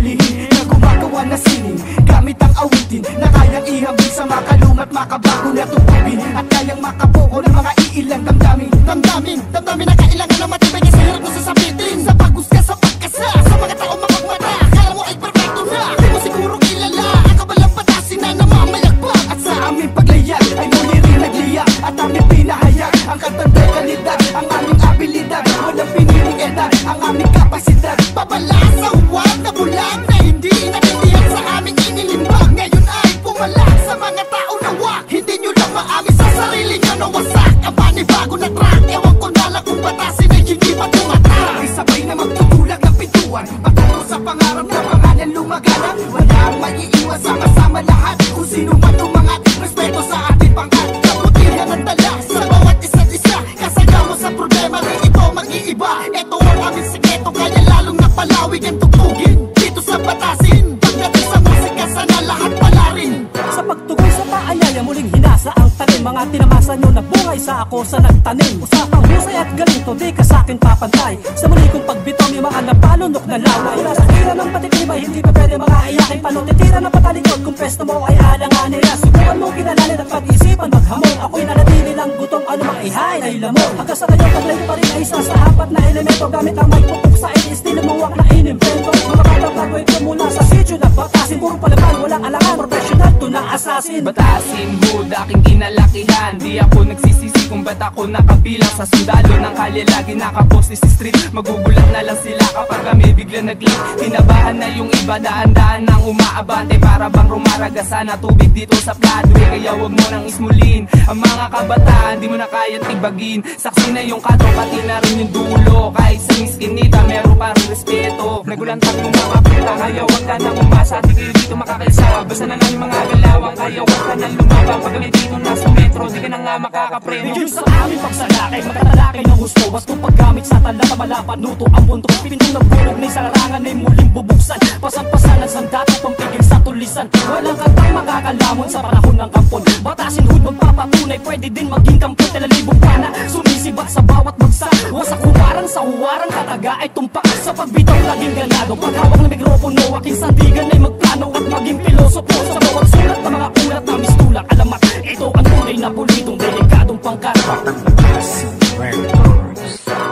hulihin na gumagawa na sining gamit ang awitin na kayang ihambing sa makalumat makabago na tubigin at kayang makabuo ng mga iilang damdamin na kailangan na matibay kasi hirap mo sasabitin sa paghusga sa pagkasa sa mga taong mapagmata. Akala mo ay perfecto na, di mo siguro kilala ang kabalang patasin na namamayagpag. At sa aming paglayag ay muli rin nagliya at aming pinahayag ang katandang kalidad, ang aming abilidad, walang piniling edad, ang aming kapasidad. Babala sa huwag na bulag na hindi natindihan sa aming inilimbag. Ngayon ay pumalag sa mga tao na wak, hindi nyo lang maamin sa sarili nyo na wasak ang panibago na track. Ewan ko na lang kung batasin ay hindi pa tumatak. Sabay na magtutulak ng pintuan, patungo sa pangarap na pangalan lumaganap. Wala ang maiiwan, sama-sama lahat. Kung sino man umangat, respeto sa ating pangkat. Kabutihan ang dala sa bawat isa't isa. Kasama mo sa problema, rin ito mag-iiba. Ito ang aming sikreto, kaya lalong napalawig ang tugtugin dito sa batasin. Pagdating sa musika, sana lahat pala rin. Sa pagtugon sa paanyaya, muling hinasa ang tanim. Mga tinamasa nyo nagbungay sa ako sa nagtanim. Usapang husay at galing to, di ka sa'kin papantay. Sa muli kong pagbitaw, yung mga napalunok na laway. Sa tira ng patitibay, hindi pa pwede mga iyakin panutitira ng patalikod. Kung pesto mo ay alanganin na subukan mong kinalanin at pag-isipan maghamon. Ako'y nanatili ng gutom, ano mang ihay na ilamon. Hanggang sa ngayon, taglay pa rin ay isa sa apat na elemento. Gamit ang may pupuk sa estilo mawak na inimbento. Mga kapag-graduate ko mula sa sityo na batasin. Puro palaman, walang alangan, professional to na assassin. Batasin hood, aking kinalakihan. Di ako nagsisisi kung ba't ako nakabilang sa sundalo ng kalye. Lagi nakaposte sa street, magugulat na lang sila kapag kami bigla nag-leak. Tinabahan na yung iba, daan-daan nang umaabante. Para bang rumaragasan na tubig dito sa floodway. Kaya wag mo nang ismulin ang mga kabataan, di mo na kayang tibagin. Saksi na yung kato, pati na rin yung dulo. Kahit sa miskinita, meron pa rin respeto. Nagulantang yung mga pita, kaya wag ka nang umasa. Di kayo dito makakaisa, basta na lang yung mga galawang. Kaya wag ka nang lumabang, pag kami dito nasa metro, di ka na nga makakapreno. Yung sa aming pagsalakay, matatalakay ng gusto. Bastong paggamit sa talata, malapanuto ang bundok. Pipintong ng bulog na larangan ay muling bubuksan. Pasan-pasan ang sandata, pampigil sa tulisan. Walang kantang makakalamon sa panahon ng kampon. Batasin hood, magpapatunay, pwede din maging kampon. Talalibong pana, sumisibat sa bawat bagsak. Wasak huwarang sa huwarang kataga ay tumpak. Sa pagbitaw laging ganado, paghawak ng mikropono, aking sandigan ay magplano at maging pilosopo. Sa bawat sulat na mga ulat na mistulak alamat. Ito ang tunay na pulitong delikadong pangkarpa.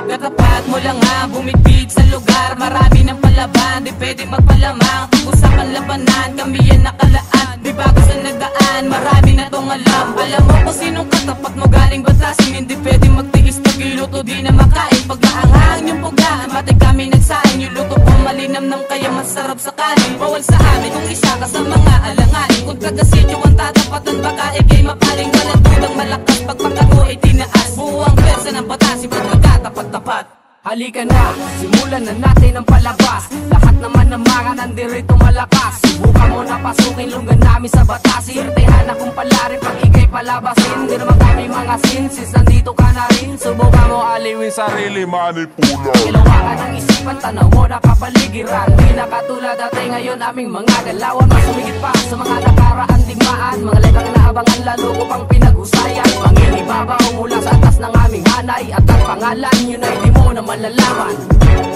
Katapat mo lang ha, bumibig sa lugar. Marami ng palaban, di pwede magpalamang. Pag-usapan labanan, kami yan nakalaan. Di bago sa nagdaan, marami na tong alam. Alam mo kung sinong katapat mo galing batasin. Hindi pwede magtiis, pag-iluto di na makain. Pag naanghang yung pugaan, batik kami nagsain. Yung luto ko malinam ng kaya masarap sa kanin. Bawal sa amin kung isa ka sa mga alanganin. Kung taga-sityo ang tatapatan, baka ikay mapaling. Walang tudang malakas, pagpakato ay tinaas. Buwang pwersa ng batasin, pag magkatapat-tapat. Halika na, simulan na natin ang palabas. Lahat naman ng mga nandirito malakas. Subukan mo na pasukin lunggan namin sa batasin. Sertehan akong palarin pag ikay palabasin. Di naman kami mga sinsis, nandito ka na rin. Subukan mo aliwin sarili, manipula. Ilawakan ang isipan, tanaw mo na kapaligiran. Di na katulad dati ngayon aming mga galawan. Mas sumigit pa sa mga nakaraan digmaan. Mga letang naabangan lalo ko pang pinag-usayan. Manginibabaw mula sa atas ng aming hanay. At ang pangalan yun ay di mo na malalaman.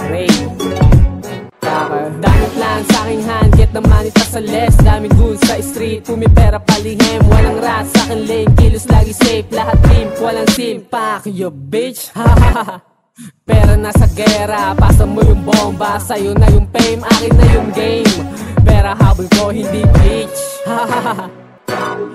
Ray Dami plan sa aking hand, get naman ito sa less. Daming goons sa street, pumipera palihim. Walang rat sa akin lane, kilos lagi safe. Lahat team, walang sim, pack you bitch. Pera nasa gera, pasa mo yung bomba. Sa'yo na yung fame, akin na yung game. Pera habol ko, hindi bitch.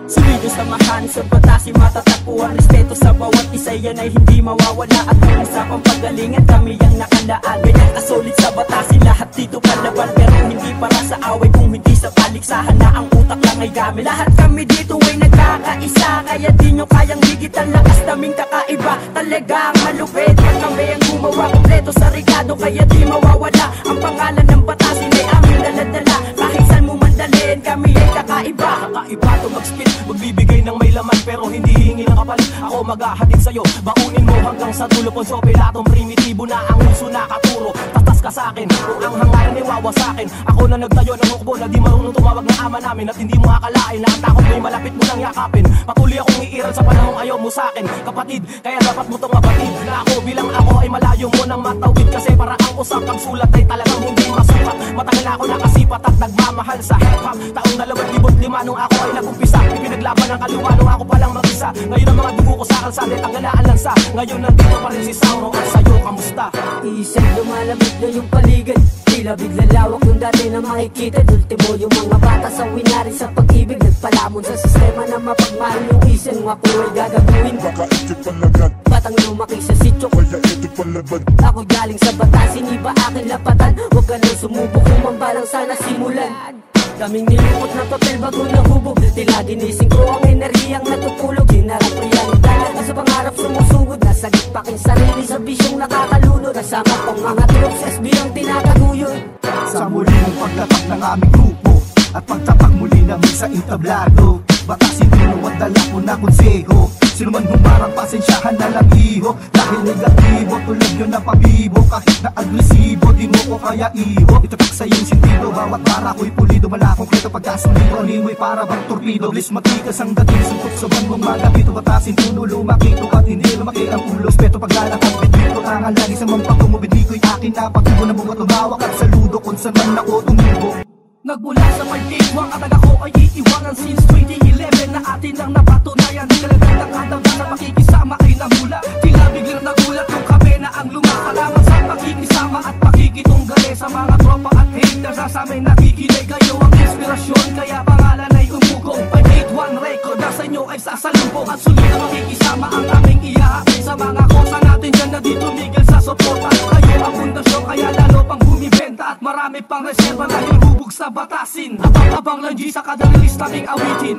Sumido samahan sa batasin, matatapuan. Respeto sa bawat isa, yan ay hindi mawawala. At kung sa pampagalingan, kami ang nakalaan. Ganyan kasolid sa batasin, lahat dito palaban. Pero hindi para sa away, kung hindi sa paligsahan na ang utak lang ay gamit. Lahat kami dito ay nagkakaisa, kaya di nyo kayang higit ang lakas naming kakaiba. Talagang malupit, pag kami ang gumawa kompleto sa regado, kaya di mawawala. Ang pangalan ng batasin ay aming daladala. Kahit saan mo mandalhin, kami ay kakaiba. Kakaiba to mag-spit, magbibigay ng may laman pero hindi hingi ng kapalit. Ako maghahatid sa'yo, baunin mo hanggang sa dulo. Ponso Pilatong primitibo na ang uso nakaturo. Tatas ka sa'kin, kung ang hangarin ay wawasakin. Ako na nagtayo ng hukbo na di marunong tumawag ng ama namin. At hindi mo akalain na ang takot mo'y malapit mo nang yakapin. Patuloy akong iiral sa panahong ayaw mo sa'kin, kapatid, kaya dapat mo tong mabatid na ako bilang ako ay malayo mo nang matawid. Kasi para ang usapang sulat ay talagang hindi masukat. Matagal ako nakasipat at nagmamahal sa hip-hop. Taong 2005 nung ako ay nag-umpisa, ipinaglaban ng kaluwa nung ako palang mag-isa. Ngayon ang mga dugo ko sa kalsada at ang ganaan lang sa ngayon nandito pa rin si Sauro at sa'yo kamusta? Isang lumalabit na yung paligid, tila bigla lawak yung dati na makikita. Ultimo yung mga bata sa winari sa pag-ibig, nagpalamon sa sistema na mapagmahal yung isang mga ay gagabuin. Baka ito'y palagad, Batang lumaki sa sityo, kaya ito'y palabad. ako galing sa batas, hindi ba akin lapatan? Huwag ka nang sumubok, kumambalang sana simulan. Kaming nilukot na papel bago nahubog, tila ginising ko ang enerhiyang natutulog. Hinarap realidad at sa pangarap sumusugod, nasa gitpaking sarili sa bisyong nakakalunod. Kasama pang mga troops, SB ang tinataguyod. Sa muling pagtatak ng aming grupo at pagtapak muli namin sa entablado, batasin mo at dala ko na konseho. Sino man humarang pasensyahan na lang iho, dahil negatibo tulad yun na pabibo. Kahit na agresibo, di mo ko kaya iho. Itatak sa iyong sentido, bawat para ko'y pulido. Malakong kreto pagkasulido, aliway para bang torpedo. Bilis matikas ang dating, suntok sa buwan mong mga dito. Batasin tuno, lumakito at hindi lumaki ang ulo. Speto paglalakad, bitbito, tangan lagi sa mampatungo. Bindi ko'y akin na patubo na bukat lumawak at saludo kung saan man ako tumubo. Nagmula sa pagkikwa, katag ako ay iiwanan since 2011 na atin lang napatunayan. Talagang nakadamda sa pakikisama ay namula. Tila biglang nagulat yung kape na ang lumakalaman sa pakikisama at pakikitunggali sa mga tropa at haters. Sa amin nakikinig kayo ang inspirasyon, kaya pangalan ay umugong. 581 record na sa inyo ay sasalumpong. At sulit na makikisama ang aming iyahain sa mga kosa natin dyan na di tumigil sa suporta. Kayo ang pundasyon, kaya lalo pang bumibenta at marami pang reserva dahil hubog sa batasin. Abang-abang lang G sa kada release naming awitin.